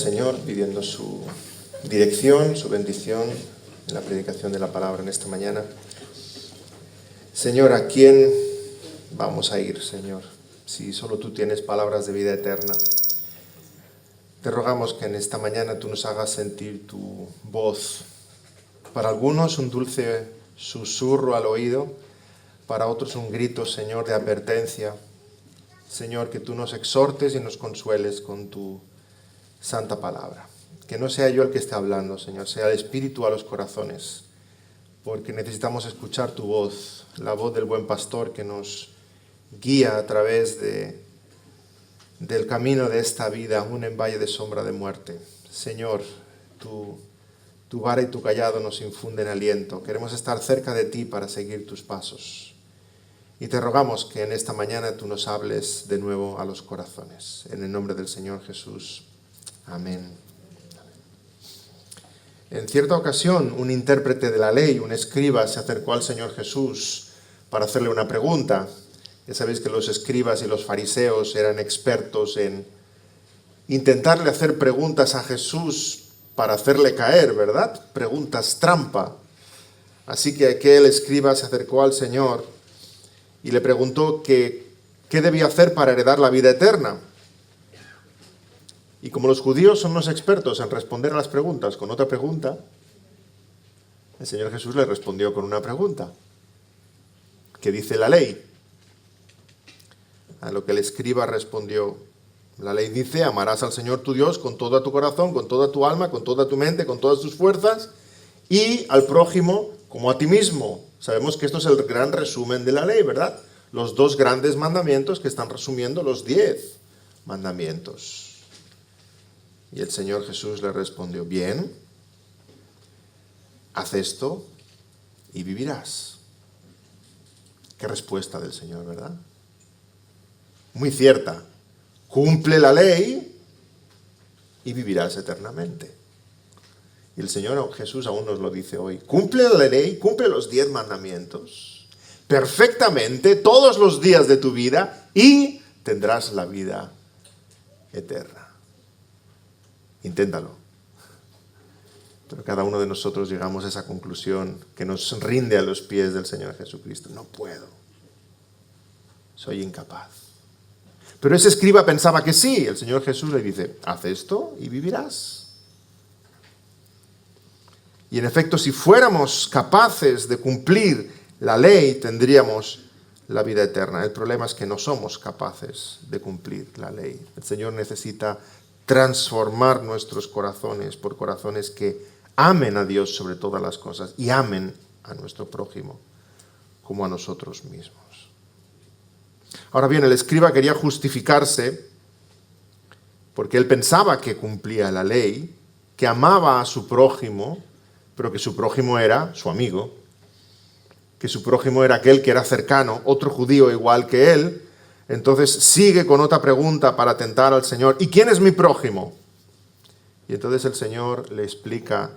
Señor pidiendo su dirección, su bendición en la predicación de la palabra en esta mañana. Señor, ¿a quién vamos a ir, Señor? Si solo tú tienes palabras de vida eterna. Te rogamos que en esta mañana tú nos hagas sentir tu voz. Para algunos un dulce susurro al oído, para otros un grito, Señor, de advertencia. Señor, que tú nos exhortes y nos consueles con tu santa palabra. Que no sea yo el que esté hablando, Señor, sea el Espíritu a los corazones, porque necesitamos escuchar tu voz, la voz del buen pastor que nos guía a través del camino de esta vida, aún en valle de sombra de muerte. Señor, tu vara y tu callado nos infunden aliento. Queremos estar cerca de ti para seguir tus pasos. Y te rogamos que en esta mañana tú nos hables de nuevo a los corazones. En el nombre del Señor Jesús. Amén. En cierta ocasión, un intérprete de la ley, un escriba, se acercó al Señor Jesús para hacerle una pregunta. Ya sabéis que los escribas y los fariseos eran expertos en intentarle hacer preguntas a Jesús para hacerle caer, ¿verdad? Preguntas trampa. Así que aquel escriba se acercó al Señor y le preguntó qué debía hacer para heredar la vida eterna. Y como los judíos son los expertos en responder a las preguntas con otra pregunta, el Señor Jesús le respondió con una pregunta. ¿Qué dice la ley? A lo que el escriba respondió, la ley dice, amarás al Señor tu Dios con todo tu corazón, con toda tu alma, con toda tu mente, con todas tus fuerzas, y al prójimo como a ti mismo. Sabemos que esto es el gran resumen de la ley, ¿verdad? Los dos grandes mandamientos que están resumiendo los 10 mandamientos. Y el Señor Jesús le respondió, bien, haz esto y vivirás. Qué respuesta del Señor, ¿verdad? Muy cierta. Cumple la ley y vivirás eternamente. Y el Señor Jesús aún nos lo dice hoy. Cumple la ley, cumple los 10 mandamientos perfectamente todos los días de tu vida y tendrás la vida eterna. Inténtalo. Pero cada uno de nosotros llegamos a esa conclusión que nos rinde a los pies del Señor Jesucristo. No puedo. Soy incapaz. Pero ese escriba pensaba que sí. El Señor Jesús le dice, haz esto y vivirás. Y en efecto, si fuéramos capaces de cumplir la ley, tendríamos la vida eterna. El problema es que no somos capaces de cumplir la ley. El Señor necesita transformar nuestros corazones por corazones que amen a Dios sobre todas las cosas y amen a nuestro prójimo como a nosotros mismos. Ahora bien, el escriba quería justificarse porque él pensaba que cumplía la ley, que amaba a su prójimo, pero que su prójimo era su amigo, que su prójimo era aquel que era cercano, otro judío igual que él. Entonces sigue con otra pregunta para tentar al Señor. ¿Y quién es mi prójimo? Y entonces el Señor le explica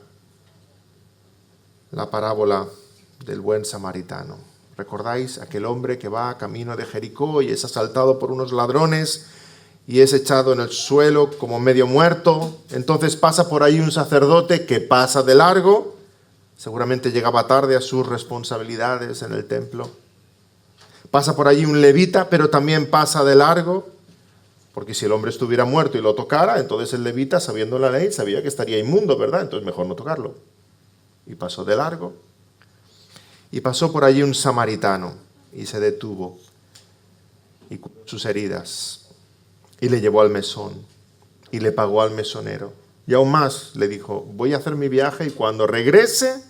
la parábola del buen samaritano. ¿Recordáis aquel hombre que va camino de Jericó y es asaltado por unos ladrones y es echado en el suelo como medio muerto? Entonces pasa por ahí un sacerdote que pasa de largo. Seguramente llegaba tarde a sus responsabilidades en el templo. Pasa por allí un levita, pero también pasa de largo, porque si el hombre estuviera muerto y lo tocara, entonces el levita, sabiendo la ley, sabía que estaría inmundo, ¿verdad? Entonces mejor no tocarlo. Y pasó de largo. Y pasó por allí un samaritano, y se detuvo, y curó sus heridas, y le llevó al mesón, y le pagó al mesonero. Y aún más le dijo, voy a hacer mi viaje, y cuando regrese,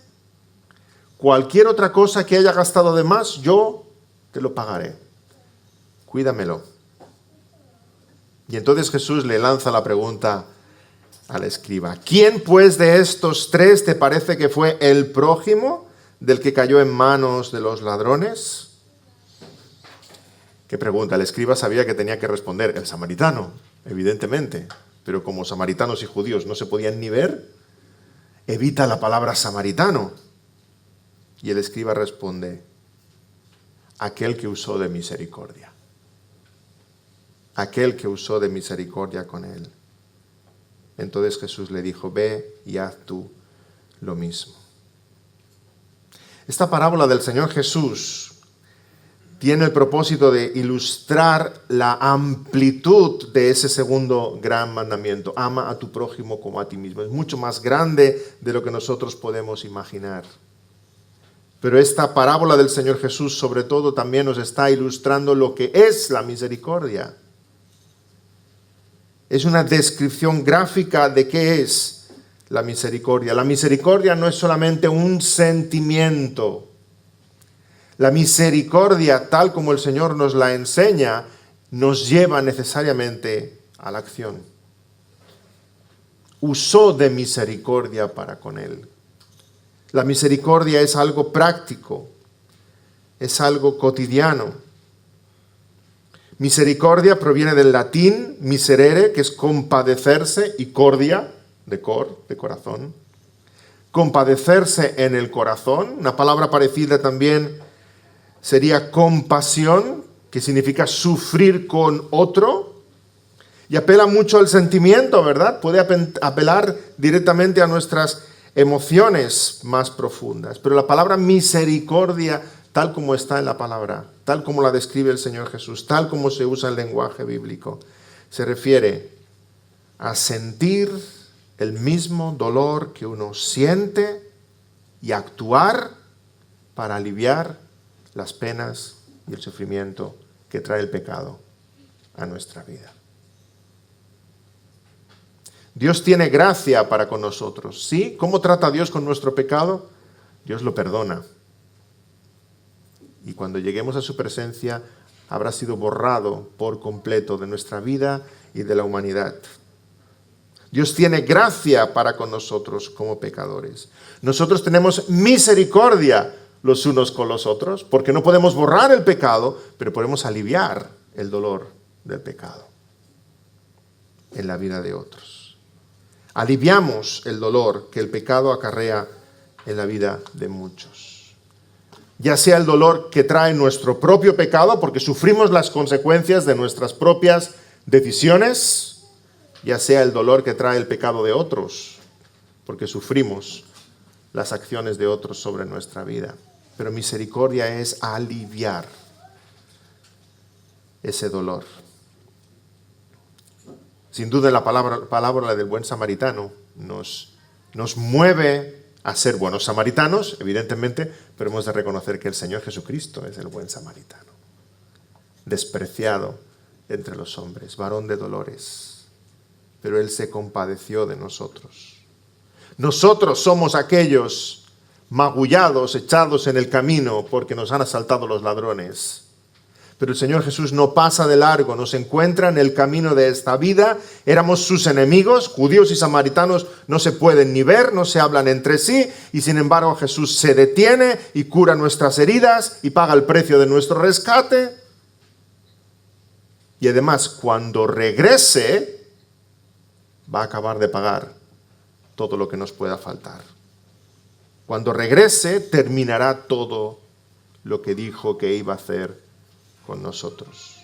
cualquier otra cosa que haya gastado de más, yo te lo pagaré. Cuídamelo. Y entonces Jesús le lanza la pregunta al escriba. ¿Quién pues de estos 3 te parece que fue el prójimo del que cayó en manos de los ladrones? ¿Qué pregunta? El escriba sabía que tenía que responder, el samaritano, evidentemente. Pero como samaritanos y judíos no se podían ni ver, evita la palabra samaritano. Y el escriba responde, aquel que usó de misericordia. Aquel que usó de misericordia con él. Entonces Jesús le dijo, ve y haz tú lo mismo. Esta parábola del Señor Jesús tiene el propósito de ilustrar la amplitud de ese segundo gran mandamiento. Ama a tu prójimo como a ti mismo. Es mucho más grande de lo que nosotros podemos imaginar. Pero esta parábola del Señor Jesús sobre todo también nos está ilustrando lo que es la misericordia. Es una descripción gráfica de qué es la misericordia. La misericordia no es solamente un sentimiento. La misericordia, tal como el Señor nos la enseña, nos lleva necesariamente a la acción. Usó de misericordia para con él. La misericordia es algo práctico, es algo cotidiano. Misericordia proviene del latín miserere, que es compadecerse, y cordia, de corazón. Compadecerse en el corazón, una palabra parecida también sería compasión, que significa sufrir con otro, y apela mucho al sentimiento, ¿verdad? Puede apelar directamente a nuestras emociones más profundas. Pero la palabra misericordia, tal como está en la palabra, tal como la describe el Señor Jesús, tal como se usa el lenguaje bíblico, se refiere a sentir el mismo dolor que uno siente y actuar para aliviar las penas y el sufrimiento que trae el pecado a nuestra vida. Dios tiene gracia para con nosotros, ¿sí? ¿Cómo trata Dios con nuestro pecado? Dios lo perdona. Y cuando lleguemos a su presencia, habrá sido borrado por completo de nuestra vida y de la humanidad. Dios tiene gracia para con nosotros como pecadores. Nosotros tenemos misericordia los unos con los otros, porque no podemos borrar el pecado, pero podemos aliviar el dolor del pecado en la vida de otros. Aliviamos el dolor que el pecado acarrea en la vida de muchos. Ya sea el dolor que trae nuestro propio pecado, porque sufrimos las consecuencias de nuestras propias decisiones, ya sea el dolor que trae el pecado de otros, porque sufrimos las acciones de otros sobre nuestra vida. Pero misericordia es aliviar ese dolor. Sin duda la palabra del buen samaritano nos mueve a ser buenos samaritanos, evidentemente, pero hemos de reconocer que el Señor Jesucristo es el buen samaritano. Despreciado entre los hombres, varón de dolores, pero Él se compadeció de nosotros. Nosotros somos aquellos magullados, echados en el camino porque nos han asaltado los ladrones. Pero el Señor Jesús no pasa de largo, nos encuentra en el camino de esta vida. Éramos sus enemigos, judíos y samaritanos no se pueden ni ver, no se hablan entre sí, y sin embargo Jesús se detiene y cura nuestras heridas y paga el precio de nuestro rescate. Y además, cuando regrese, va a acabar de pagar todo lo que nos pueda faltar. Cuando regrese, terminará todo lo que dijo que iba a hacer con nosotros.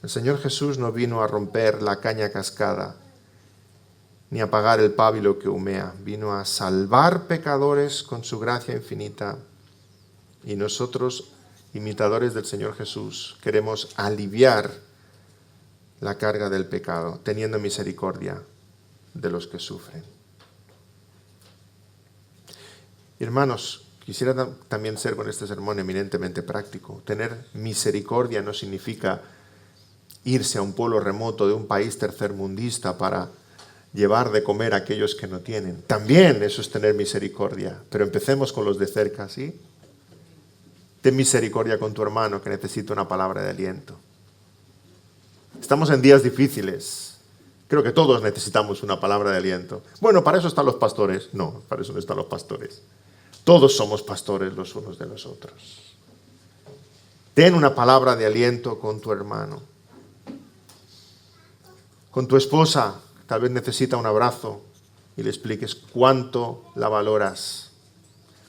El Señor Jesús no vino a romper la caña cascada, ni a apagar el pábilo que humea. Vino a salvar pecadores con su gracia infinita. Y nosotros, imitadores del Señor Jesús, queremos aliviar la carga del pecado, teniendo misericordia de los que sufren. Hermanos, quisiera también ser con este sermón eminentemente práctico. Tener misericordia no significa irse a un pueblo remoto de un país tercermundista para llevar de comer a aquellos que no tienen. También eso es tener misericordia, pero empecemos con los de cerca, ¿sí? Ten misericordia con tu hermano que necesita una palabra de aliento. Estamos en días difíciles. Creo que todos necesitamos una palabra de aliento. Bueno, para eso están los pastores. No, para eso no están los pastores. Todos somos pastores los unos de los otros. Ten una palabra de aliento con tu hermano. Con tu esposa, tal vez necesita un abrazo y le expliques cuánto la valoras.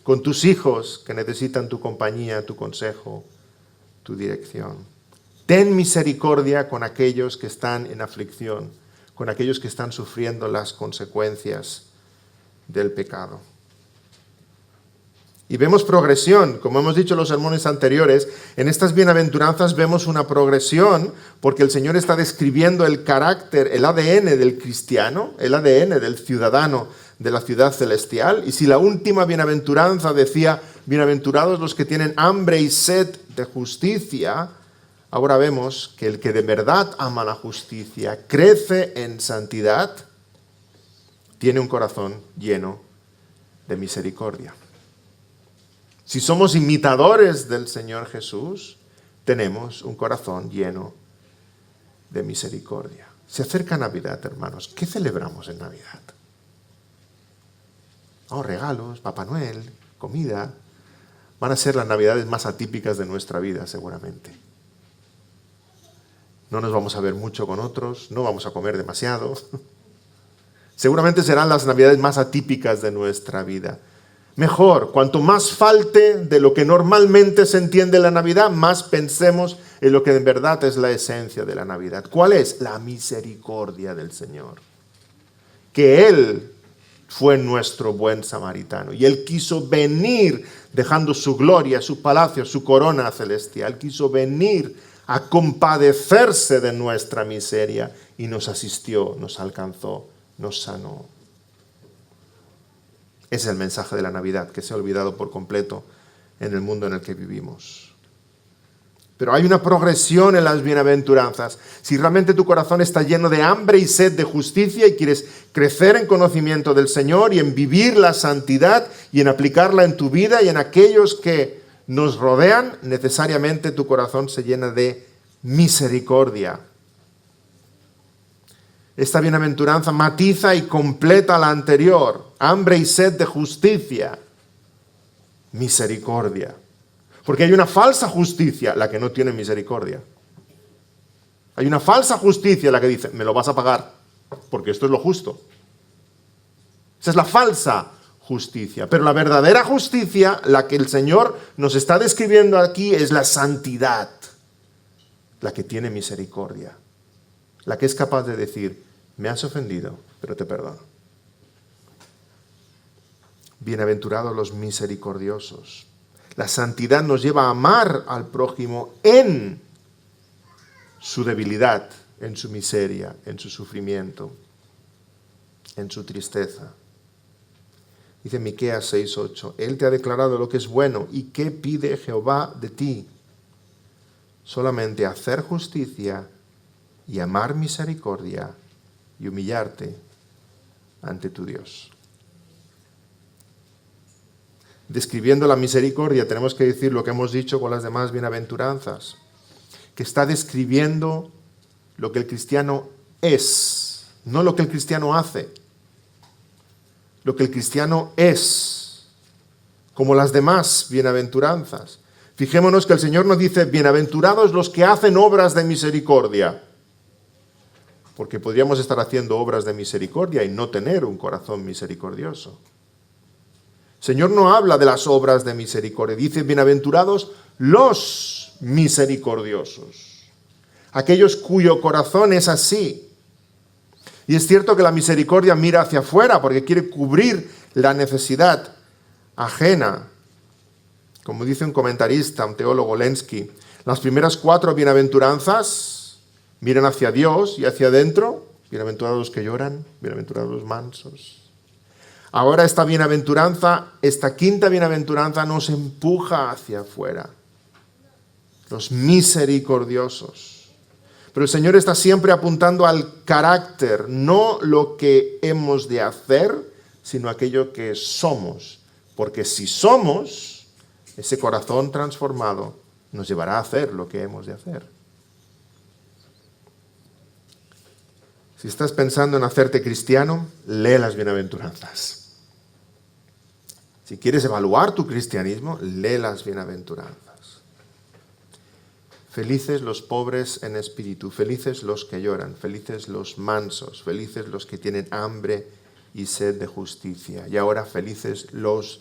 Con tus hijos que necesitan tu compañía, tu consejo, tu dirección. Ten misericordia con aquellos que están en aflicción, con aquellos que están sufriendo las consecuencias del pecado. Y vemos progresión, como hemos dicho en los sermones anteriores, en estas bienaventuranzas vemos una progresión porque el Señor está describiendo el carácter, el ADN del cristiano, el ADN del ciudadano de la ciudad celestial. Y si la última bienaventuranza decía, bienaventurados los que tienen hambre y sed de justicia, ahora vemos que el que de verdad ama la justicia, crece en santidad, tiene un corazón lleno de misericordia. Si somos imitadores del Señor Jesús, tenemos un corazón lleno de misericordia. Se acerca Navidad, hermanos. ¿Qué celebramos en Navidad? Oh, regalos, Papá Noel, comida. Van a ser las Navidades más atípicas de nuestra vida, seguramente. No nos vamos a ver mucho con otros, no vamos a comer demasiado. Seguramente serán las Navidades más atípicas de nuestra vida. Mejor, cuanto más falte de lo que normalmente se entiende la Navidad, más pensemos en lo que en verdad es la esencia de la Navidad. ¿Cuál es? La misericordia del Señor. Que Él fue nuestro buen samaritano y Él quiso venir dejando su gloria, su palacio, su corona celestial. Quiso venir a compadecerse de nuestra miseria y nos asistió, nos alcanzó, nos sanó. Ese es el mensaje de la Navidad, que se ha olvidado por completo en el mundo en el que vivimos. Pero hay una progresión en las bienaventuranzas. Si realmente tu corazón está lleno de hambre y sed de justicia y quieres crecer en conocimiento del Señor y en vivir la santidad y en aplicarla en tu vida y en aquellos que nos rodean, necesariamente tu corazón se llena de misericordia. Esta bienaventuranza matiza y completa la anterior. Hambre y sed de justicia. Misericordia. Porque hay una falsa justicia, la que no tiene misericordia. Hay una falsa justicia, la que dice, me lo vas a pagar, porque esto es lo justo. Esa es la falsa justicia. Pero la verdadera justicia, la que el Señor nos está describiendo aquí, es la santidad. La que tiene misericordia. La que es capaz de decir, me has ofendido, pero te perdono. Bienaventurados los misericordiosos. La santidad nos lleva a amar al prójimo en su debilidad, en su miseria, en su sufrimiento, en su tristeza. Dice Miqueas 6:8, Él te ha declarado lo que es bueno. ¿Y qué pide Jehová de ti? Solamente hacer justicia y amar misericordia y humillarte ante tu Dios. Describiendo la misericordia, tenemos que decir lo que hemos dicho con las demás bienaventuranzas, que está describiendo lo que el cristiano es, no lo que el cristiano hace. Lo que el cristiano es, como las demás bienaventuranzas. Fijémonos que el Señor nos dice, bienaventurados los que hacen obras de misericordia. Porque podríamos estar haciendo obras de misericordia y no tener un corazón misericordioso. El Señor no habla de las obras de misericordia, dice, bienaventurados los misericordiosos. Aquellos cuyo corazón es así. Y es cierto que la misericordia mira hacia afuera porque quiere cubrir la necesidad ajena. Como dice un comentarista, un teólogo, Lenski, las primeras 4 bienaventuranzas miran hacia Dios y hacia adentro. Bienaventurados los que lloran, bienaventurados los mansos. Ahora esta bienaventuranza, esta quinta bienaventuranza nos empuja hacia afuera. Los misericordiosos. Pero el Señor está siempre apuntando al carácter, no lo que hemos de hacer, sino aquello que somos. Porque si somos, ese corazón transformado nos llevará a hacer lo que hemos de hacer. Si estás pensando en hacerte cristiano, lee las bienaventuranzas. Si quieres evaluar tu cristianismo, lee las bienaventuranzas. Felices los pobres en espíritu, felices los que lloran, felices los mansos, felices los que tienen hambre y sed de justicia. Y ahora felices los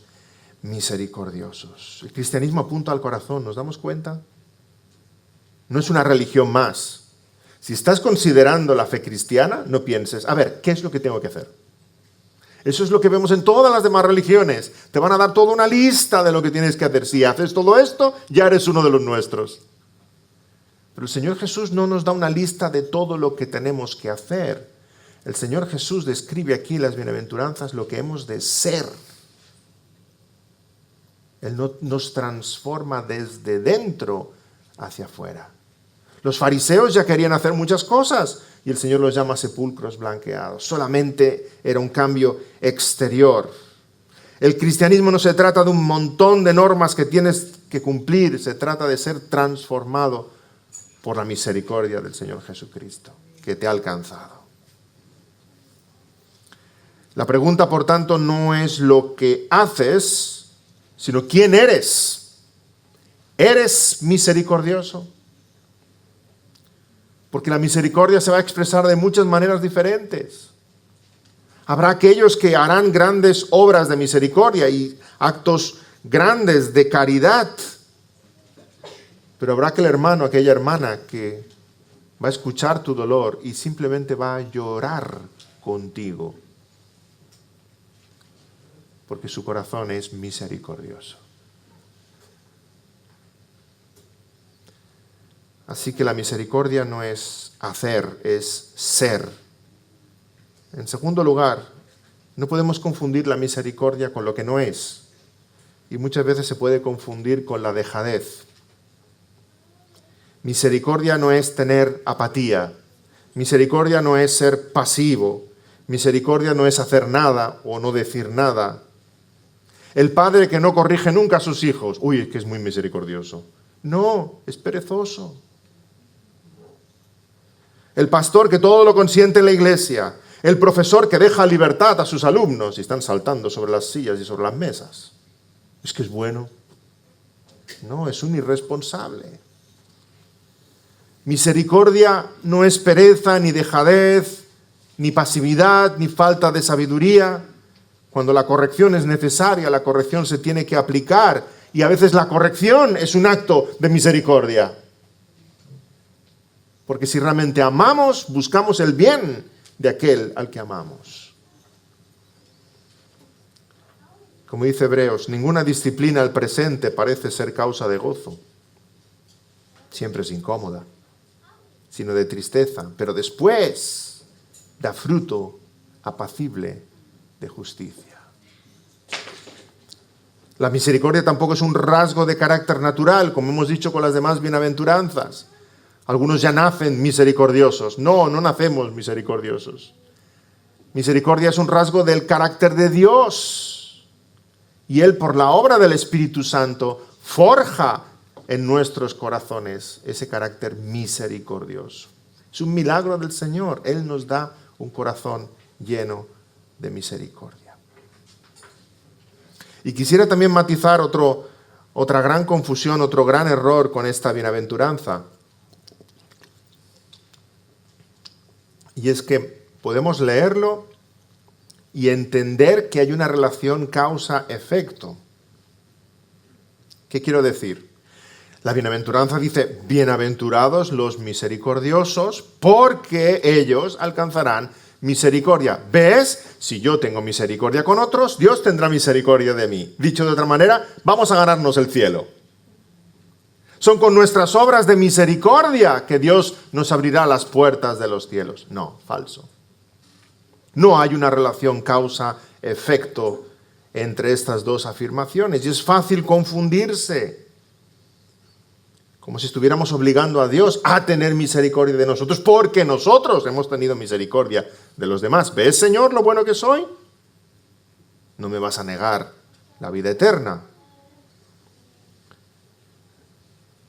misericordiosos. El cristianismo apunta al corazón, ¿nos damos cuenta? No es una religión más, Si estás considerando la fe cristiana, no pienses, a ver, ¿qué es lo que tengo que hacer? Eso es lo que vemos en todas las demás religiones. Te van a dar toda una lista de lo que tienes que hacer. Si haces todo esto, ya eres uno de los nuestros. Pero el Señor Jesús no nos da una lista de todo lo que tenemos que hacer. El Señor Jesús describe aquí en las bienaventuranzas lo que hemos de ser. Él nos transforma desde dentro hacia afuera. Los fariseos ya querían hacer muchas cosas y el Señor los llama sepulcros blanqueados. Solamente era un cambio exterior. El cristianismo no se trata de un montón de normas que tienes que cumplir, se trata de ser transformado por la misericordia del Señor Jesucristo, que te ha alcanzado. La pregunta, por tanto, no es lo que haces, sino quién eres. ¿Eres misericordioso? Porque la misericordia se va a expresar de muchas maneras diferentes. Habrá aquellos que harán grandes obras de misericordia y actos grandes de caridad. Pero habrá aquel hermano, aquella hermana que va a escuchar tu dolor y simplemente va a llorar contigo. Porque su corazón es misericordioso. Así que la misericordia no es hacer, es ser. En segundo lugar, no podemos confundir la misericordia con lo que no es. Y muchas veces se puede confundir con la dejadez. Misericordia no es tener apatía. Misericordia no es ser pasivo. Misericordia no es hacer nada o no decir nada. El padre que no corrige nunca a sus hijos. Uy, es que es muy misericordioso. No, es perezoso. El pastor que todo lo consiente en la iglesia. El profesor que deja libertad a sus alumnos y están saltando sobre las sillas y sobre las mesas. Es que es bueno. No, es un irresponsable. Misericordia no es pereza, ni dejadez, ni pasividad, ni falta de sabiduría. Cuando la corrección es necesaria, la corrección se tiene que aplicar. Y a veces la corrección es un acto de misericordia. Porque si realmente amamos, buscamos el bien de aquel al que amamos. Como dice Hebreos, ninguna disciplina al presente parece ser causa de gozo. Siempre es incómoda, sino de tristeza. Pero después da fruto apacible de justicia. La misericordia tampoco es un rasgo de carácter natural, como hemos dicho con las demás bienaventuranzas. Algunos ya nacen misericordiosos. No, no nacemos misericordiosos. Misericordia es un rasgo del carácter de Dios. Y Él, por la obra del Espíritu Santo, forja en nuestros corazones ese carácter misericordioso. Es un milagro del Señor. Él nos da un corazón lleno de misericordia. Y quisiera también matizar otra gran confusión, otro gran error con esta bienaventuranza. Y es que podemos leerlo y entender que hay una relación causa-efecto. ¿Qué quiero decir? La bienaventuranza dice, bienaventurados los misericordiosos, porque ellos alcanzarán misericordia. ¿Ves? Si yo tengo misericordia con otros, Dios tendrá misericordia de mí. Dicho de otra manera, vamos a ganarnos el cielo. Son con nuestras obras de misericordia que Dios nos abrirá las puertas de los cielos. No, falso. No hay una relación causa-efecto entre estas dos afirmaciones y es fácil confundirse. Como si estuviéramos obligando a Dios a tener misericordia de nosotros porque nosotros hemos tenido misericordia de los demás. ¿Ves, Señor, lo bueno que soy? No me vas a negar la vida eterna.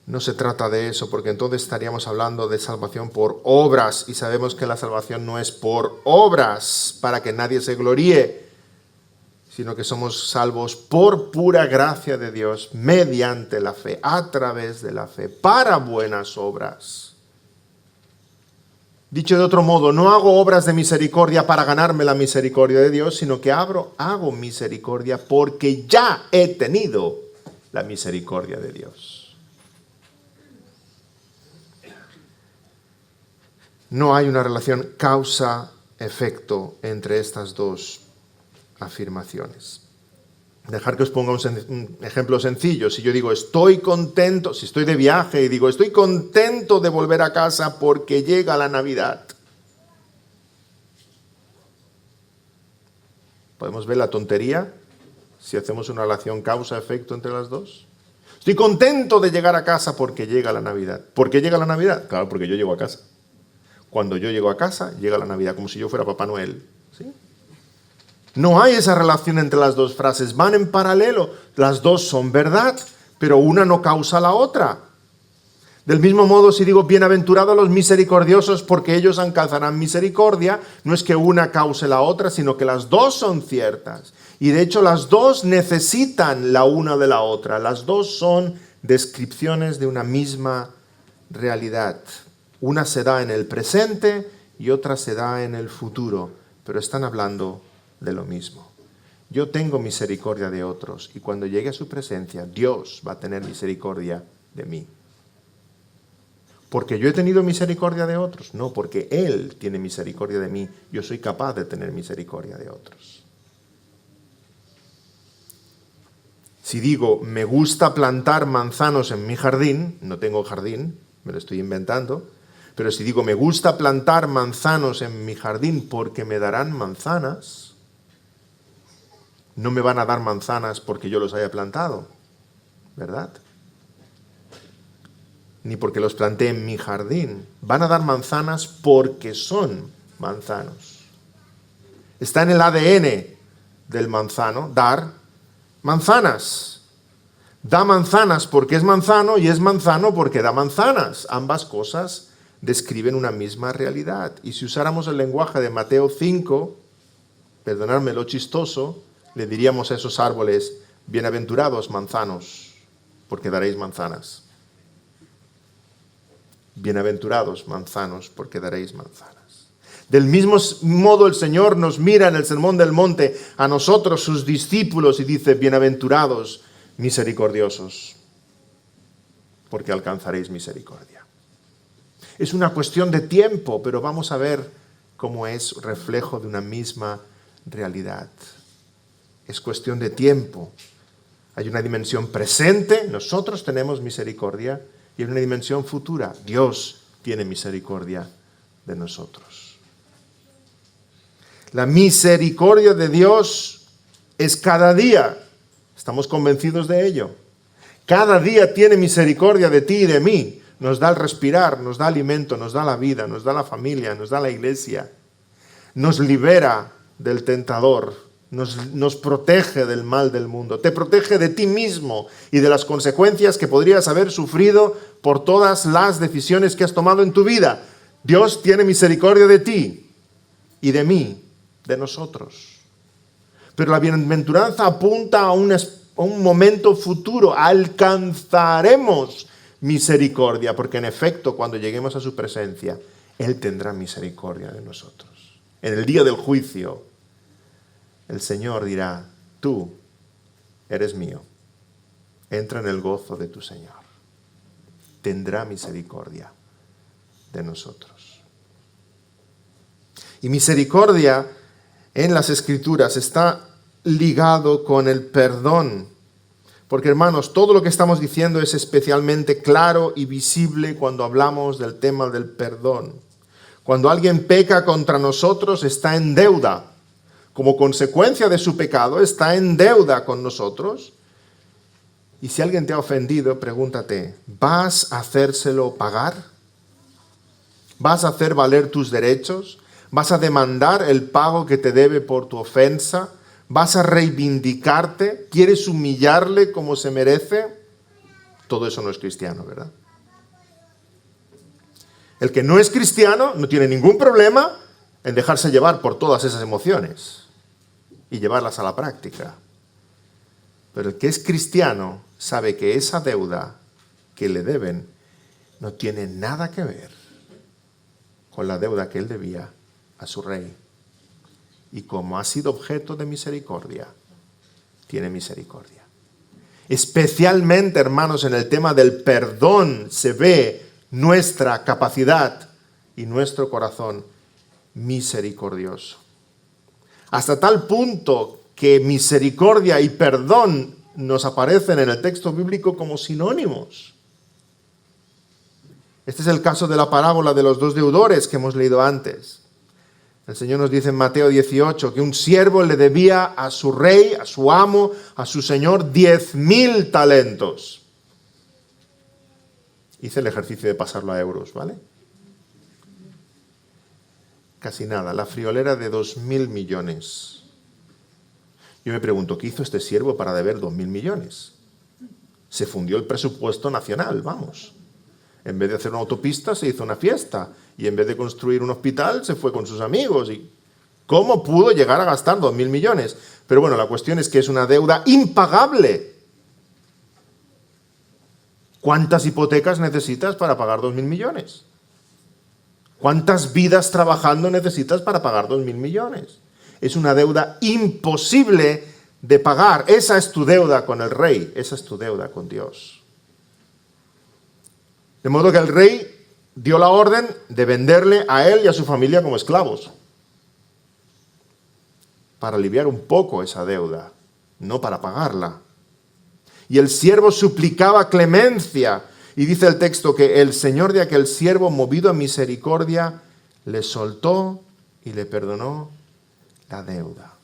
No se trata de eso, porque entonces estaríamos hablando de salvación por obras, y sabemos que la salvación no es por obras, para que nadie se gloríe, sino que somos salvos por pura gracia de Dios, mediante la fe, a través de la fe, para buenas obras. Dicho de otro modo, no hago obras de misericordia para ganarme la misericordia de Dios, sino que hago misericordia porque ya he tenido la misericordia de Dios. No hay una relación causa-efecto entre estas dos afirmaciones. Dejar que os ponga un ejemplo sencillo. Si yo digo estoy contento, si estoy de viaje y digo estoy contento de volver a casa porque llega la Navidad. ¿Podemos ver la tontería si hacemos una relación causa-efecto entre las dos? Estoy contento de llegar a casa porque llega la Navidad. ¿Por qué llega la Navidad? Claro, porque yo llego a casa. Cuando yo llego a casa, llega la Navidad, como si yo fuera Papá Noel. ¿Sí? No hay esa relación entre las dos frases, van en paralelo. Las dos son verdad, pero una no causa la otra. Del mismo modo, si digo bienaventurados los misericordiosos porque ellos alcanzarán misericordia, no es que una cause la otra, sino que las dos son ciertas. Y de hecho las dos necesitan la una de la otra. Las dos son descripciones de una misma realidad. Una se da en el presente y otra se da en el futuro, pero están hablando de lo mismo. Yo tengo misericordia de otros y cuando llegue a su presencia, Dios va a tener misericordia de mí. ¿Porque yo he tenido misericordia de otros? No, porque Él tiene misericordia de mí. Yo soy capaz de tener misericordia de otros. Si digo, me gusta plantar manzanos en mi jardín, no tengo jardín, me lo estoy inventando, pero si digo, me gusta plantar manzanos en mi jardín porque me darán manzanas, no me van a dar manzanas porque yo los haya plantado, ¿verdad? Ni porque los planté en mi jardín. Van a dar manzanas porque son manzanos. Está en el ADN del manzano dar manzanas. Da manzanas porque es manzano y es manzano porque da manzanas. Ambas cosas describen una misma realidad. Y si usáramos el lenguaje de Mateo 5, perdonadme lo chistoso, le diríamos a esos árboles, bienaventurados manzanos, porque daréis manzanas. Bienaventurados manzanos, porque daréis manzanas. Del mismo modo el Señor nos mira en el Sermón del Monte a nosotros, sus discípulos, y dice, bienaventurados misericordiosos, porque alcanzaréis misericordia. Es una cuestión de tiempo, pero vamos a ver cómo es reflejo de una misma realidad. Es cuestión de tiempo. Hay una dimensión presente, nosotros tenemos misericordia, y en una dimensión futura, Dios tiene misericordia de nosotros. La misericordia de Dios es cada día. Estamos convencidos de ello. Cada día tiene misericordia de ti y de mí. Nos da el respirar, nos da alimento, nos da la vida, nos da la familia, nos da la iglesia. Nos libera del tentador. Nos protege del mal del mundo, te protege de ti mismo y de las consecuencias que podrías haber sufrido por todas las decisiones que has tomado en tu vida. Dios tiene misericordia de ti y de mí, de nosotros. Pero la bienaventuranza apunta a un momento futuro, alcanzaremos misericordia, porque en efecto cuando lleguemos a su presencia, Él tendrá misericordia de nosotros. En el día del juicio, el Señor dirá, tú eres mío, entra en el gozo de tu Señor. Tendrá misericordia de nosotros. Y misericordia en las Escrituras está ligado con el perdón. Porque hermanos, todo lo que estamos diciendo es especialmente claro y visible cuando hablamos del tema del perdón. Cuando alguien peca contra nosotros, está en deuda. Como consecuencia de su pecado, está en deuda con nosotros. Y si alguien te ha ofendido, pregúntate, ¿vas a hacérselo pagar? ¿Vas a hacer valer tus derechos? ¿Vas a demandar el pago que te debe por tu ofensa? ¿Vas a reivindicarte? ¿Quieres humillarle como se merece? Todo eso no es cristiano, ¿verdad? El que no es cristiano no tiene ningún problema en dejarse llevar por todas esas emociones y llevarlas a la práctica. Pero el que es cristiano sabe que esa deuda que le deben no tiene nada que ver con la deuda que él debía a su rey. Y como ha sido objeto de misericordia, tiene misericordia. Especialmente, hermanos, en el tema del perdón se ve nuestra capacidad y nuestro corazón misericordioso. Hasta tal punto que misericordia y perdón nos aparecen en el texto bíblico como sinónimos. Este es el caso de la parábola de los dos deudores que hemos leído antes. El Señor nos dice en Mateo 18 que un siervo le debía a su rey, a su amo, a su señor 10.000 talentos. Hice el ejercicio de pasarlo a euros, ¿vale? Casi nada, la friolera de 2.000 millones. Yo me pregunto, ¿qué hizo este siervo para deber 2.000 millones? Se fundió el presupuesto nacional, vamos. En vez de hacer una autopista, se hizo una fiesta. Y en vez de construir un hospital, se fue con sus amigos. ¿Y cómo pudo llegar a gastar 2.000 millones? Pero bueno, la cuestión es que es una deuda impagable. ¿Cuántas hipotecas necesitas para pagar 2.000 millones? ¿Cuántas vidas trabajando necesitas para pagar 2.000 millones? Es una deuda imposible de pagar. Esa es tu deuda con el rey, esa es tu deuda con Dios. De modo que el rey dio la orden de venderle a él y a su familia como esclavos, para aliviar un poco esa deuda, no para pagarla. Y el siervo suplicaba clemencia, y dice el texto que el señor de aquel siervo, movido a misericordia, le soltó y le perdonó la deuda.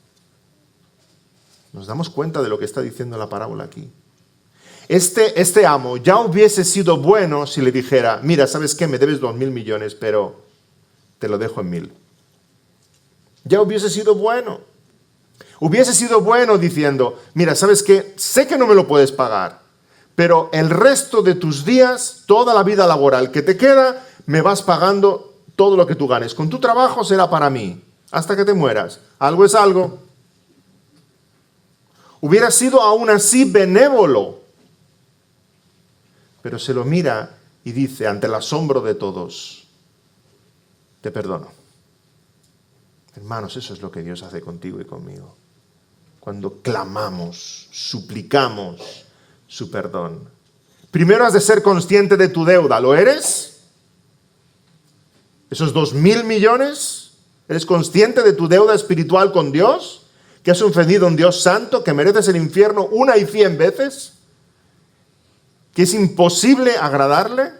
Nos damos cuenta de lo que está diciendo la parábola aquí. Este amo ya hubiese sido bueno si le dijera, mira, ¿sabes qué? Me debes 2.000 millones, pero te lo dejo en 1.000. Ya hubiese sido bueno. Hubiese sido bueno diciendo, mira, ¿sabes qué? Sé que no me lo puedes pagar, pero el resto de tus días, toda la vida laboral que te queda, me vas pagando todo lo que tú ganes. Con tu trabajo será para mí, hasta que te mueras. Algo es algo. Hubiera sido aún así benévolo. Pero se lo mira y dice, ante el asombro de todos, te perdono. Hermanos, eso es lo que Dios hace contigo y conmigo. Cuando clamamos, suplicamos su perdón. Primero has de ser consciente de tu deuda. ¿Lo eres? ¿Esos 2.000 millones? ¿Eres consciente de tu deuda espiritual con Dios? ¿Que has ofendido a un Dios santo? ¿Que mereces el infierno 1 y 100 veces? ¿Que es imposible agradarle?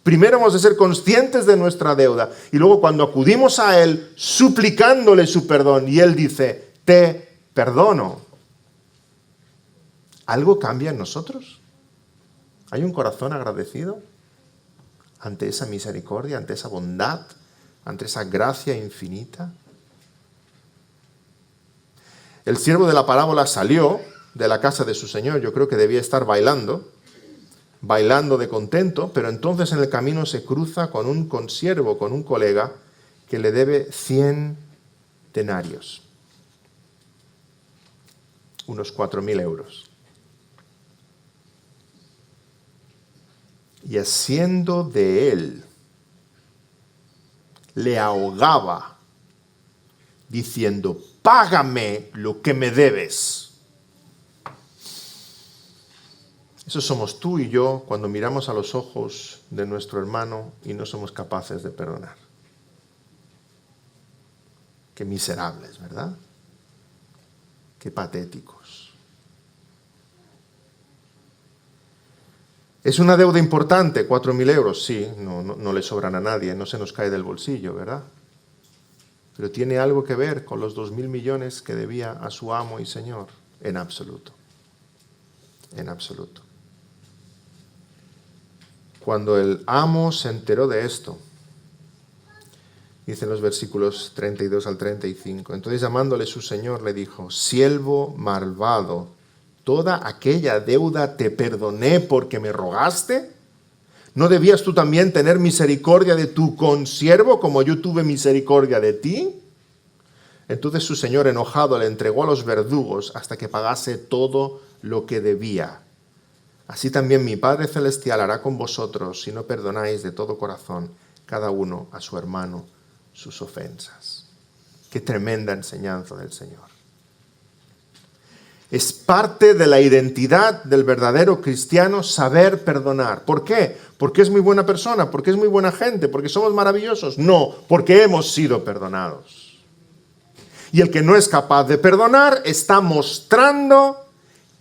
Primero hemos de ser conscientes de nuestra deuda. Y luego cuando acudimos a Él, suplicándole su perdón, y Él dice, te perdono. ¿Algo cambia en nosotros? ¿Hay un corazón agradecido ante esa misericordia, ante esa bondad, ante esa gracia infinita? El siervo de la parábola salió de la casa de su señor. Yo creo que debía estar bailando de contento, pero entonces en el camino se cruza con un consiervo, con un colega que le debe 100 denarios, unos 4.000 euros. Y haciendo de él, le ahogaba, diciendo, págame lo que me debes. Eso somos tú y yo cuando miramos a los ojos de nuestro hermano y no somos capaces de perdonar. Qué miserables, ¿verdad? Qué patéticos. ¿Es una deuda importante? 4.000 euros, sí, no le sobran a nadie, no se nos cae del bolsillo, ¿verdad? Pero ¿tiene algo que ver con los 2.000 millones que debía a su amo y señor? En absoluto. En absoluto. Cuando el amo se enteró de esto, dicen los versículos 32 al 35, entonces llamándole su señor le dijo, siervo malvado, ¿toda aquella deuda te perdoné porque me rogaste? ¿No debías tú también tener misericordia de tu consiervo como yo tuve misericordia de ti? Entonces su señor enojado le entregó a los verdugos hasta que pagase todo lo que debía. Así también mi Padre Celestial hará con vosotros si no perdonáis de todo corazón cada uno a su hermano sus ofensas. Qué tremenda enseñanza del Señor. Es parte de la identidad del verdadero cristiano saber perdonar. ¿Por qué? ¿Porque es muy buena persona? ¿Porque es muy buena gente? ¿Porque somos maravillosos? No, porque hemos sido perdonados. Y el que no es capaz de perdonar está mostrando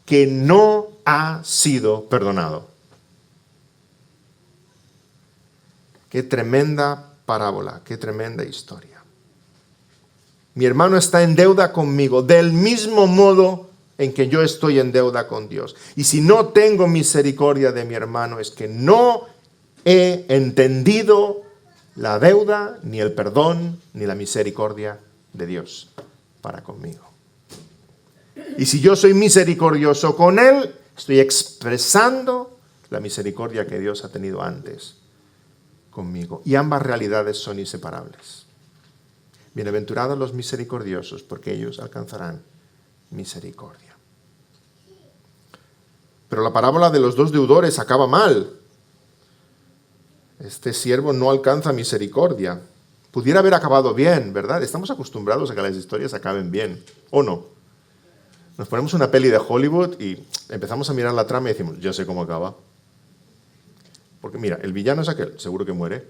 que no ha sido perdonado. Qué tremenda parábola, qué tremenda historia. Mi hermano está en deuda conmigo, del mismo modo en que yo estoy en deuda con Dios. Y si no tengo misericordia de mi hermano, es que no he entendido la deuda, ni el perdón, ni la misericordia de Dios para conmigo. Y si yo soy misericordioso con él, estoy expresando la misericordia que Dios ha tenido antes conmigo. Y ambas realidades son inseparables. Bienaventurados los misericordiosos, porque ellos alcanzarán misericordia. Pero la parábola de los dos deudores acaba mal. Este siervo no alcanza misericordia. Pudiera haber acabado bien, ¿verdad? Estamos acostumbrados a que las historias acaben bien, ¿o no? Nos ponemos una peli de Hollywood y empezamos a mirar la trama y decimos, yo sé cómo acaba. Porque mira, el villano es aquel, seguro que muere.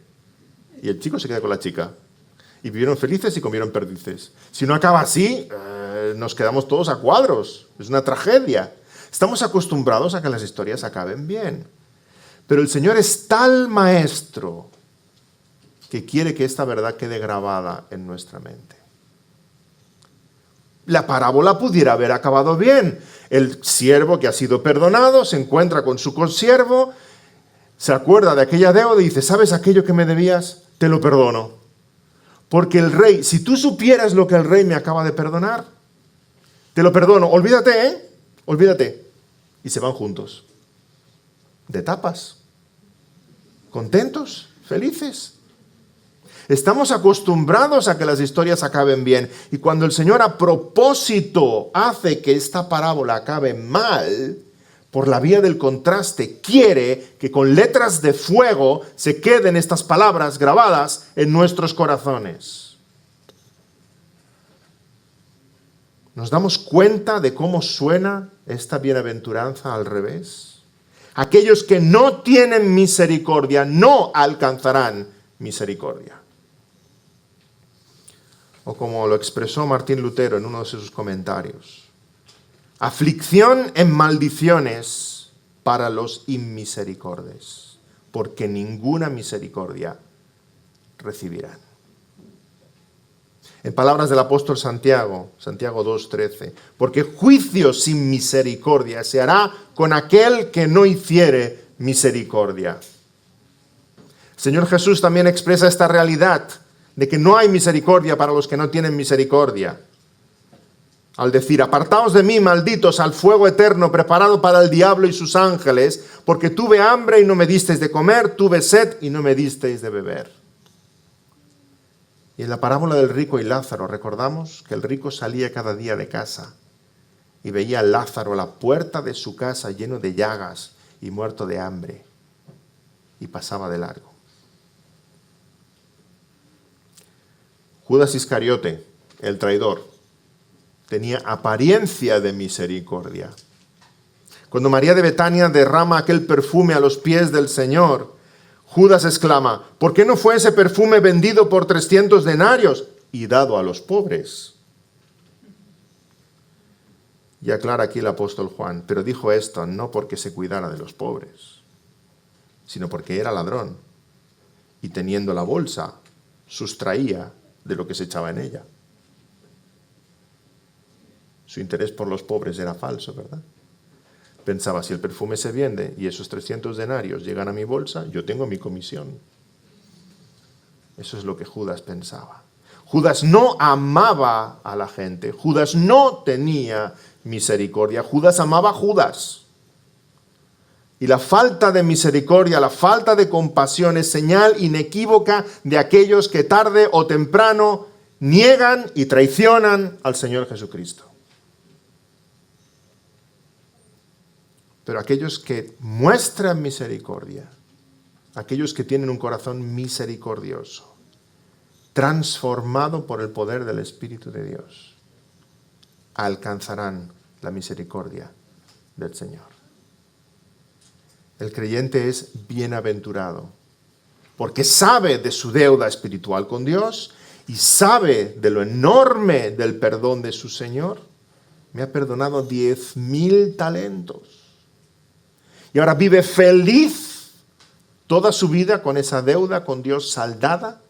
Y el chico se queda con la chica. Y vivieron felices y comieron perdices. Si no acaba así, nos quedamos todos a cuadros. Es una tragedia. Estamos acostumbrados a que las historias acaben bien. Pero el Señor es tal maestro que quiere que esta verdad quede grabada en nuestra mente. La parábola pudiera haber acabado bien. El siervo que ha sido perdonado se encuentra con su consiervo, se acuerda de aquella deuda y dice, ¿sabes aquello que me debías? Te lo perdono. Porque el rey, si tú supieras lo que el rey me acaba de perdonar, te lo perdono. Olvídate, ¿eh? Olvídate. Y se van juntos. De tapas. Contentos, felices. Estamos acostumbrados a que las historias acaben bien. Y cuando el Señor a propósito hace que esta parábola acabe mal, por la vía del contraste, quiere que con letras de fuego se queden estas palabras grabadas en nuestros corazones. ¿Nos damos cuenta de cómo suena esta bienaventuranza al revés? Aquellos que no tienen misericordia no alcanzarán misericordia. O como lo expresó Martín Lutero en uno de sus comentarios, aflicción en maldiciones para los inmisericordes, porque ninguna misericordia recibirán. En palabras del apóstol Santiago, Santiago 2:13, porque juicio sin misericordia se hará con aquel que no hiciere misericordia. El Señor Jesús también expresa esta realidad de que no hay misericordia para los que no tienen misericordia. Al decir, apartaos de mí, malditos, al fuego eterno preparado para el diablo y sus ángeles, porque tuve hambre y no me disteis de comer, tuve sed y no me disteis de beber. Y en la parábola del rico y Lázaro, recordamos que el rico salía cada día de casa y veía a Lázaro a la puerta de su casa lleno de llagas y muerto de hambre, y pasaba de largo. Judas Iscariote, el traidor, tenía apariencia de misericordia. Cuando María de Betania derrama aquel perfume a los pies del Señor, Judas exclama, ¿por qué no fue ese perfume vendido por 300 denarios y dado a los pobres? Y aclara aquí el apóstol Juan, pero dijo esto no porque se cuidara de los pobres, sino porque era ladrón y teniendo la bolsa, sustraía de lo que se echaba en ella. Su interés por los pobres era falso, ¿verdad? Pensaba, si el perfume se vende y esos 300 denarios llegan a mi bolsa, yo tengo mi comisión. Eso es lo que Judas pensaba. Judas no amaba a la gente. Judas no tenía misericordia. Judas amaba a Judas. Y la falta de misericordia, la falta de compasión es señal inequívoca de aquellos que tarde o temprano niegan y traicionan al Señor Jesucristo. Pero aquellos que muestran misericordia, aquellos que tienen un corazón misericordioso, transformado por el poder del Espíritu de Dios, alcanzarán la misericordia del Señor. El creyente es bienaventurado porque sabe de su deuda espiritual con Dios y sabe de lo enorme del perdón de su Señor. Me ha perdonado 10,000 talentos. Y ahora vive feliz toda su vida con esa deuda con Dios saldada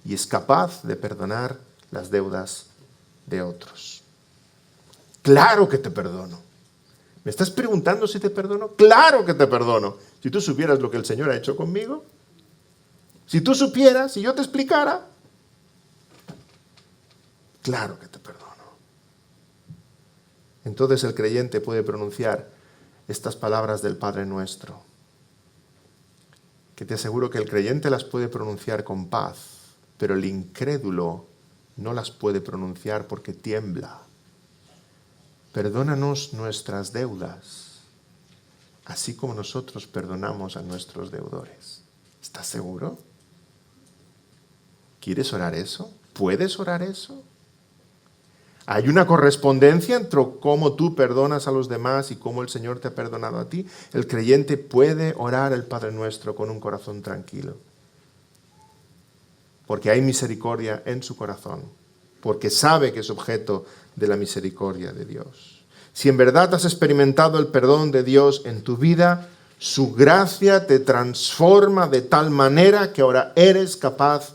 y es capaz de perdonar las deudas de otros. Claro que te perdono. ¿Me estás preguntando si te perdono? Claro que te perdono. Si tú supieras lo que el Señor ha hecho conmigo, si tú supieras, si yo te explicara, claro que te perdono. Entonces el creyente puede pronunciar estas palabras del Padre Nuestro, que te aseguro que el creyente las puede pronunciar con paz, pero el incrédulo no las puede pronunciar porque tiembla. Perdónanos nuestras deudas, así como nosotros perdonamos a nuestros deudores. ¿Estás seguro? ¿Quieres orar eso? ¿Puedes orar eso? ¿Hay una correspondencia entre cómo tú perdonas a los demás y cómo el Señor te ha perdonado a ti? El creyente puede orar el Padre Nuestro con un corazón tranquilo, porque hay misericordia en su corazón, porque sabe que es objeto de la misericordia de Dios. Si en verdad has experimentado el perdón de Dios en tu vida, su gracia te transforma de tal manera que ahora eres capaz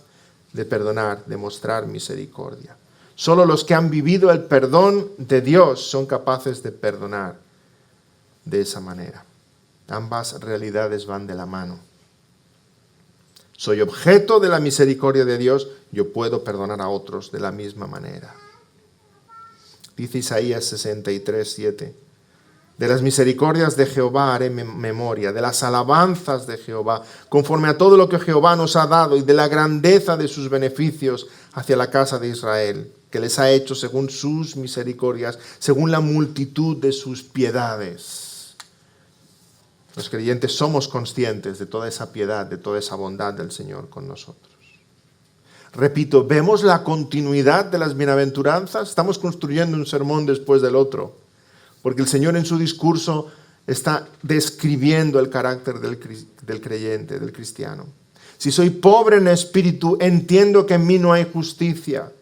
de perdonar, de mostrar misericordia. Solo los que han vivido el perdón de Dios son capaces de perdonar de esa manera. Ambas realidades van de la mano. Soy objeto de la misericordia de Dios, yo puedo perdonar a otros de la misma manera. Dice Isaías 63:7, de las misericordias de Jehová haré memoria, de las alabanzas de Jehová, conforme a todo lo que Jehová nos ha dado y de la grandeza de sus beneficios hacia la casa de Israel, que les ha hecho según sus misericordias, según la multitud de sus piedades. Los creyentes somos conscientes de toda esa piedad, de toda esa bondad del Señor con nosotros. Repito, ¿vemos la continuidad de las bienaventuranzas? Estamos construyendo un sermón después del otro, porque el Señor en su discurso está describiendo el carácter del creyente, del cristiano. Si soy pobre en espíritu, entiendo que en mí no hay justicia,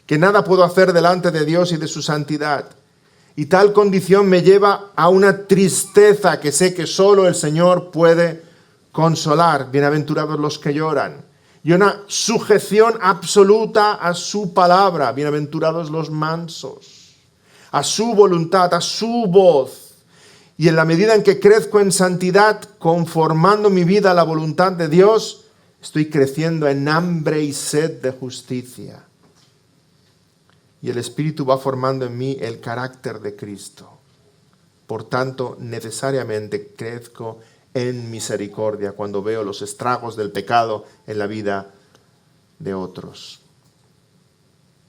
que nada puedo hacer delante de Dios y de su santidad. Y tal condición me lleva a una tristeza que sé que solo el Señor puede consolar. Bienaventurados los que lloran. Y una sujeción absoluta a su palabra. Bienaventurados los mansos. A su voluntad, a su voz. Y en la medida en que crezco en santidad, conformando mi vida a la voluntad de Dios, estoy creciendo en hambre y sed de justicia. Y el Espíritu va formando en mí el carácter de Cristo. Por tanto, necesariamente crezco en misericordia cuando veo los estragos del pecado en la vida de otros.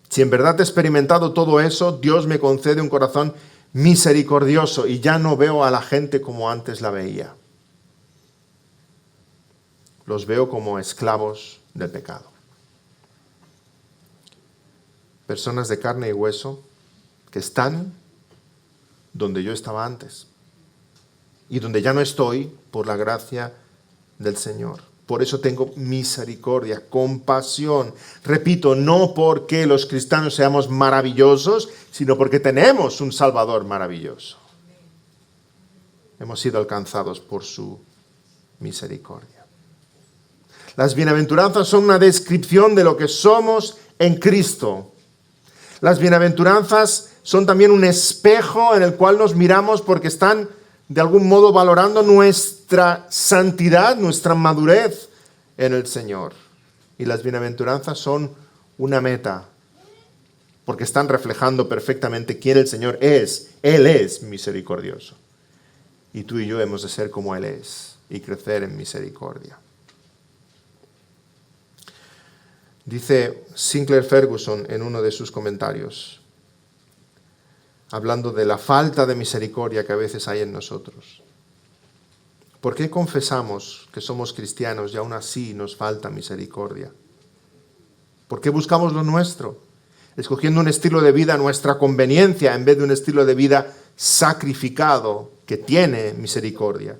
Si en verdad he experimentado todo eso, Dios me concede un corazón misericordioso y ya no veo a la gente como antes la veía. Los veo como esclavos del pecado. Personas de carne y hueso que están donde yo estaba antes y donde ya no estoy por la gracia del Señor. Por eso tengo misericordia, compasión. Repito, no porque los cristianos seamos maravillosos, sino porque tenemos un Salvador maravilloso. Hemos sido alcanzados por su misericordia. Las bienaventuranzas son una descripción de lo que somos en Cristo. Las bienaventuranzas son también un espejo en el cual nos miramos porque están de algún modo valorando nuestra santidad, nuestra madurez en el Señor. Y las bienaventuranzas son una meta porque están reflejando perfectamente quién el Señor es. Él es misericordioso. Y tú y yo hemos de ser como Él es y crecer en misericordia. Dice Sinclair Ferguson en uno de sus comentarios, hablando de la falta de misericordia que a veces hay en nosotros. ¿Por qué confesamos que somos cristianos y aún así nos falta misericordia? ¿Por qué buscamos lo nuestro? Escogiendo un estilo de vida a nuestra conveniencia en vez de un estilo de vida sacrificado que tiene misericordia.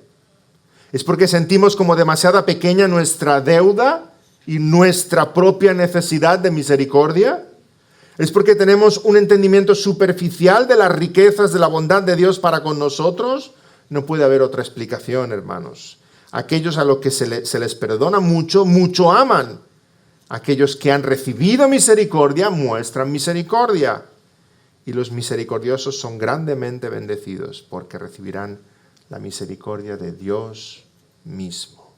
Es porque sentimos como demasiada pequeña nuestra deuda y nuestra propia necesidad de misericordia. Es porque tenemos un entendimiento superficial de las riquezas de la bondad de Dios para con nosotros. No puede haber otra explicación, hermanos. Aquellos a los que se les perdona mucho, mucho aman. Aquellos que han recibido misericordia muestran misericordia. Y los misericordiosos son grandemente bendecidos porque recibirán la misericordia de Dios mismo.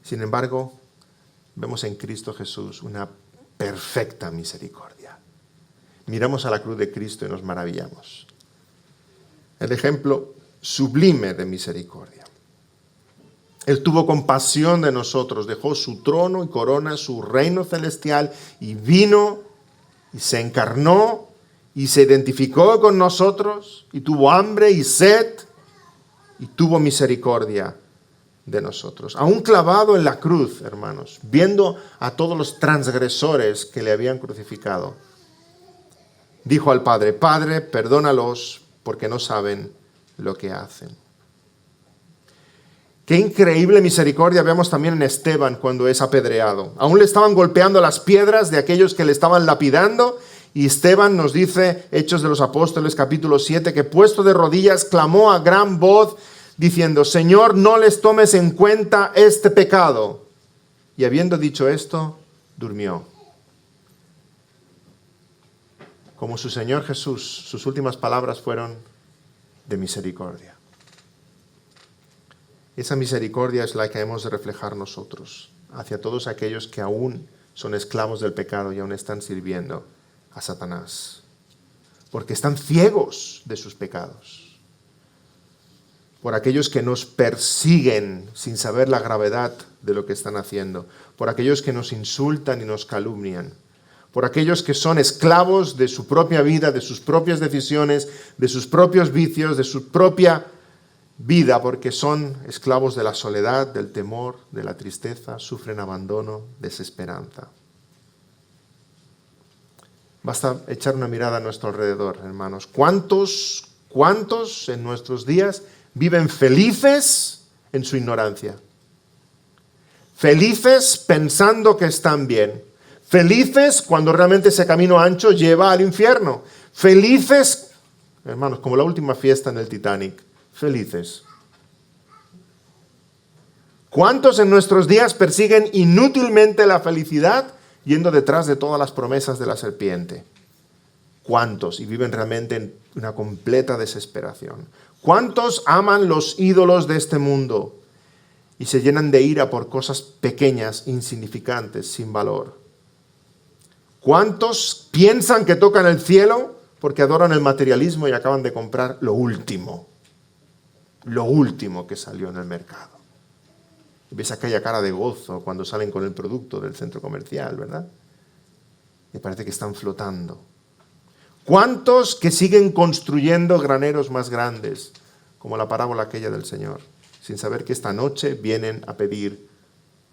Sin embargo, vemos en Cristo Jesús una perfecta misericordia. Miramos a la cruz de Cristo y nos maravillamos. El ejemplo sublime de misericordia. Él tuvo compasión de nosotros, dejó su trono y corona, su reino celestial y vino y se encarnó y se identificó con nosotros y tuvo hambre y sed y tuvo misericordia de nosotros. Aún clavado en la cruz, hermanos, viendo a todos los transgresores que le habían crucificado, dijo al Padre: Padre, perdónalos porque no saben lo que hacen. Qué increíble misericordia vemos también en Esteban cuando es apedreado. Aún le estaban golpeando las piedras de aquellos que le estaban lapidando, y Esteban nos dice, Hechos de los Apóstoles capítulo 7, que puesto de rodillas clamó a gran voz diciendo: Señor, no les tomes en cuenta este pecado. Y habiendo dicho esto, durmió. Como su Señor Jesús, sus últimas palabras fueron de misericordia. Esa misericordia es la que hemos de reflejar nosotros hacia todos aquellos que aún son esclavos del pecado y aún están sirviendo a Satanás, porque están ciegos de sus pecados. Por aquellos que nos persiguen sin saber la gravedad de lo que están haciendo, por aquellos que nos insultan y nos calumnian, por aquellos que son esclavos de su propia vida, de sus propias decisiones, de sus propios vicios, de su propia vida, porque son esclavos de la soledad, del temor, de la tristeza, sufren abandono, desesperanza. Basta echar una mirada a nuestro alrededor, hermanos. ¿Cuántos en nuestros días viven felices en su ignorancia? Felices pensando que están bien. Felices cuando realmente ese camino ancho lleva al infierno. Felices, hermanos, como la última fiesta en el Titanic. Felices. ¿Cuántos en nuestros días persiguen inútilmente la felicidad yendo detrás de todas las promesas de la serpiente? ¿Cuántos? Y viven realmente en una completa desesperación. ¿Cuántos aman los ídolos de este mundo y se llenan de ira por cosas pequeñas, insignificantes, sin valor? ¿Cuántos piensan que tocan el cielo porque adoran el materialismo y acaban de comprar lo último que salió en el mercado? Y ves aquella cara de gozo cuando salen con el producto del centro comercial, ¿verdad? Y parece que están flotando. ¿Cuántos que siguen construyendo graneros más grandes, como la parábola aquella del Señor, sin saber que esta noche vienen a pedir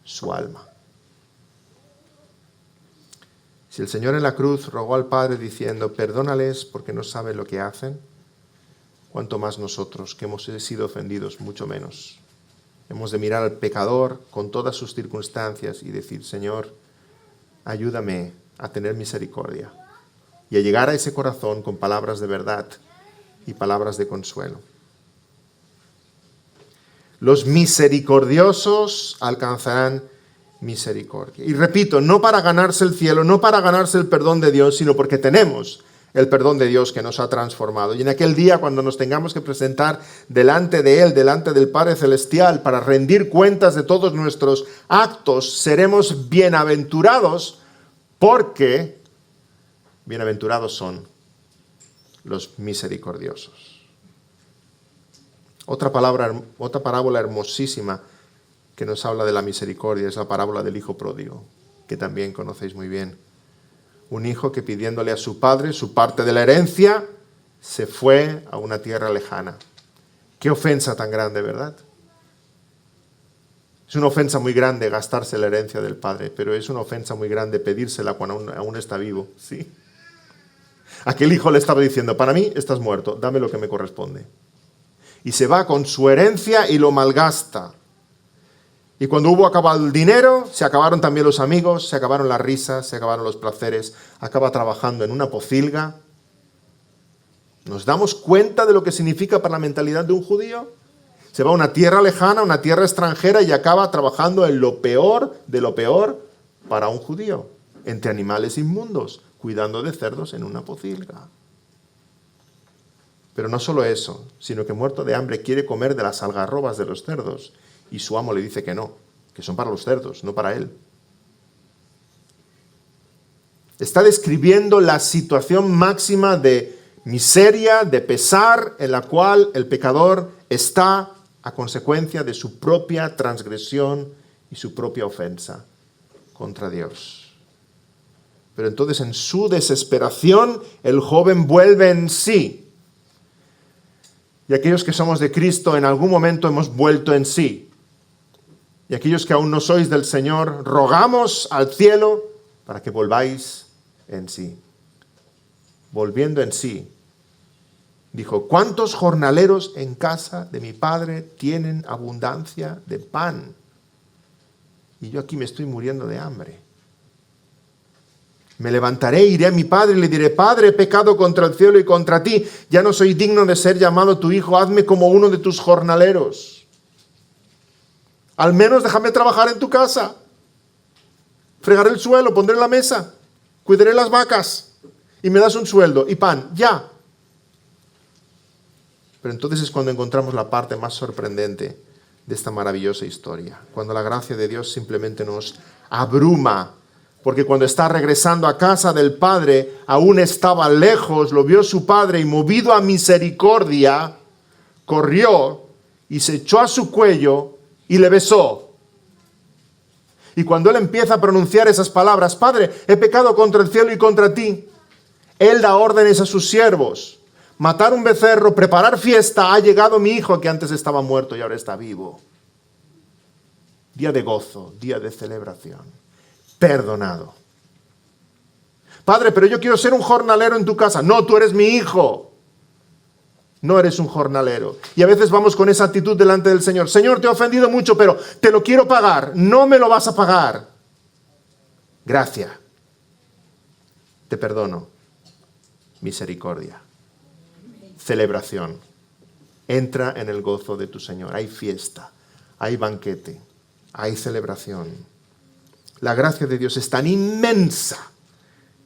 su alma? Si el Señor en la cruz rogó al Padre diciendo: perdónales porque no saben lo que hacen, cuánto más nosotros, que hemos sido ofendidos, mucho menos. Hemos de mirar al pecador con todas sus circunstancias y decir: Señor, ayúdame a tener misericordia y a llegar a ese corazón con palabras de verdad y palabras de consuelo. Los misericordiosos alcanzarán misericordia. Y repito, no para ganarse el cielo, no para ganarse el perdón de Dios, sino porque tenemos el perdón de Dios que nos ha transformado. Y en aquel día, cuando nos tengamos que presentar delante de Él, delante del Padre Celestial, para rendir cuentas de todos nuestros actos, seremos bienaventurados, porque bienaventurados son los misericordiosos. Otra parábola hermosísima que nos habla de la misericordia es la parábola del hijo pródigo, que también conocéis muy bien. Un hijo que, pidiéndole a su padre su parte de la herencia, se fue a una tierra lejana. Qué ofensa tan grande, ¿verdad? Es una ofensa muy grande gastarse la herencia del padre, pero es una ofensa muy grande pedírsela cuando aún está vivo, ¿sí? Aquel hijo le estaba diciendo, para mí estás muerto, dame lo que me corresponde. Y se va con su herencia y lo malgasta. Y cuando hubo acabado el dinero, se acabaron también los amigos, se acabaron las risas, se acabaron los placeres. Acaba trabajando en una pocilga. ¿Nos damos cuenta de lo que significa para la mentalidad de un judío? Se va a una tierra lejana, una tierra extranjera y acaba trabajando en lo peor de lo peor para un judío. Entre animales inmundos, cuidando de cerdos en una pocilga. Pero no solo eso, sino que muerto de hambre quiere comer de las algarrobas de los cerdos. Y su amo le dice que no, que son para los cerdos, no para él. Está describiendo la situación máxima de miseria, de pesar, en la cual el pecador está a consecuencia de su propia transgresión y su propia ofensa contra Dios. Pero entonces en su desesperación el joven vuelve en sí. Y aquellos que somos de Cristo en algún momento hemos vuelto en sí. Y aquellos que aún no sois del Señor, rogamos al cielo para que volváis en sí. Volviendo en sí, dijo, ¿cuántos jornaleros en casa de mi padre tienen abundancia de pan? Y yo aquí me estoy muriendo de hambre. Me levantaré, iré a mi padre y le diré, Padre, he pecado contra el cielo y contra ti. Ya no soy digno de ser llamado tu hijo, hazme como uno de tus jornaleros. Al menos déjame trabajar en tu casa. Fregaré el suelo, pondré la mesa, cuidaré las vacas y me das un sueldo y pan, ya. Pero entonces es cuando encontramos la parte más sorprendente de esta maravillosa historia. Cuando la gracia de Dios simplemente nos abruma. Porque cuando está regresando a casa del Padre, aún estaba lejos, lo vio su Padre y movido a misericordia, corrió y se echó a su cuello y le besó. Y cuando él empieza a pronunciar esas palabras, Padre, he pecado contra el cielo y contra ti, él da órdenes a sus siervos. Matar un becerro, preparar fiesta, ha llegado mi hijo que antes estaba muerto y ahora está vivo. Día de gozo, día de celebración. Perdonado. Padre, pero yo quiero ser un jornalero en tu casa. No, tú eres mi hijo. No eres un jornalero. Y a veces vamos con esa actitud delante del Señor. Señor, te he ofendido mucho, pero te lo quiero pagar. No me lo vas a pagar. Gracia. Te perdono. Misericordia. Celebración. Entra en el gozo de tu Señor. Hay fiesta. Hay banquete. Hay celebración. La gracia de Dios es tan inmensa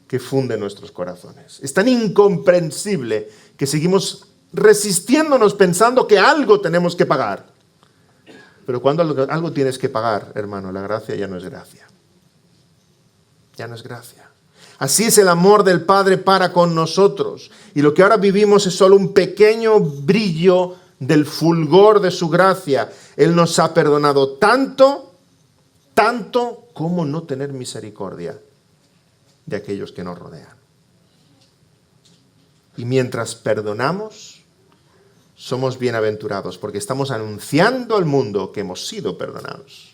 que funde nuestros corazones. Es tan incomprensible que seguimos resistiéndonos pensando que algo tenemos que pagar. Pero cuando algo tienes que pagar, hermano, la gracia ya no es gracia. Ya no es gracia. Así es el amor del Padre para con nosotros. Y lo que ahora vivimos es solo un pequeño brillo del fulgor de su gracia. Él nos ha perdonado tanto como no tener misericordia de aquellos que nos rodean. Y mientras perdonamos, somos bienaventurados porque estamos anunciando al mundo que hemos sido perdonados.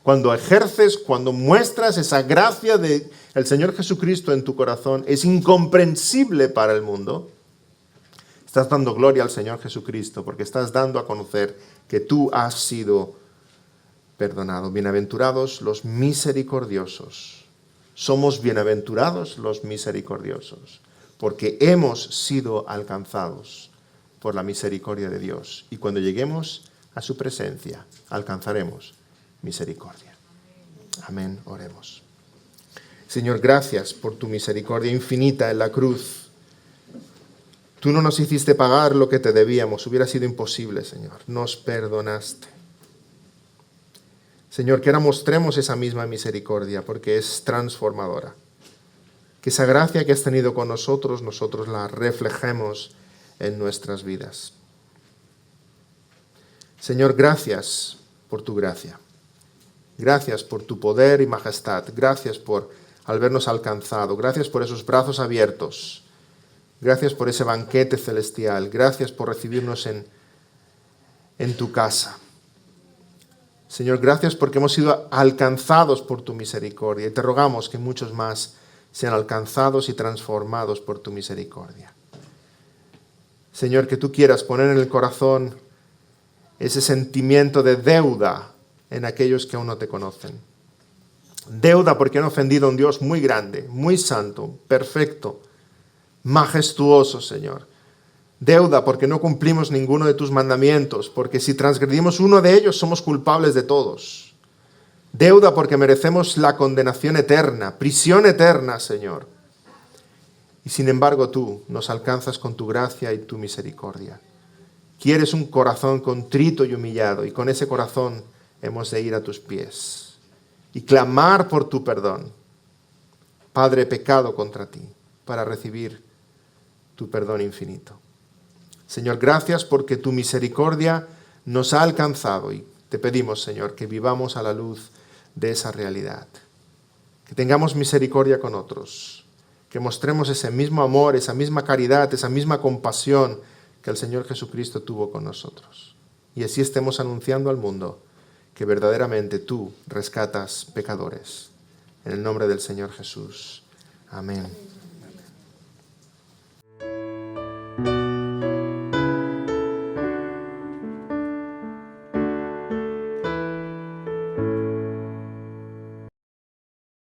Cuando ejerces, cuando muestras esa gracia del Señor Jesucristo en tu corazón, es incomprensible para el mundo. Estás dando gloria al Señor Jesucristo porque estás dando a conocer que tú has sido perdonado. Bienaventurados los misericordiosos. Somos bienaventurados los misericordiosos porque hemos sido alcanzados por la misericordia de Dios. Y cuando lleguemos a su presencia, alcanzaremos misericordia. Amén, oremos. Señor, gracias por tu misericordia infinita en la cruz. Tú no nos hiciste pagar lo que te debíamos, hubiera sido imposible, Señor. Nos perdonaste. Señor, que ahora mostremos esa misma misericordia porque es transformadora. Que esa gracia que has tenido con nosotros, nosotros la reflejemos en nuestras vidas. Señor, gracias por tu gracia. Gracias por tu poder y majestad. Gracias por habernos alcanzado. Gracias por esos brazos abiertos. Gracias por ese banquete celestial. Gracias por recibirnos en tu casa. Señor, gracias porque hemos sido alcanzados por tu misericordia. Y te rogamos que muchos más sean alcanzados y transformados por tu misericordia. Señor, que tú quieras poner en el corazón ese sentimiento de deuda en aquellos que aún no te conocen. Deuda porque han ofendido a un Dios muy grande, muy santo, perfecto, majestuoso, Señor. Deuda porque no cumplimos ninguno de tus mandamientos, porque si transgredimos uno de ellos somos culpables de todos. Deuda porque merecemos la condenación eterna, prisión eterna, Señor. Y sin embargo tú nos alcanzas con tu gracia y tu misericordia. Quieres un corazón contrito y humillado, y con ese corazón hemos de ir a tus pies y clamar por tu perdón. Padre, he pecado contra ti, para recibir tu perdón infinito. Señor, gracias porque tu misericordia nos ha alcanzado y te pedimos, Señor, que vivamos a la luz de esa realidad. Que tengamos misericordia con otros, que mostremos ese mismo amor, esa misma caridad, esa misma compasión que el Señor Jesucristo tuvo con nosotros. Y así estemos anunciando al mundo que verdaderamente tú rescatas pecadores. En el nombre del Señor Jesús. Amén.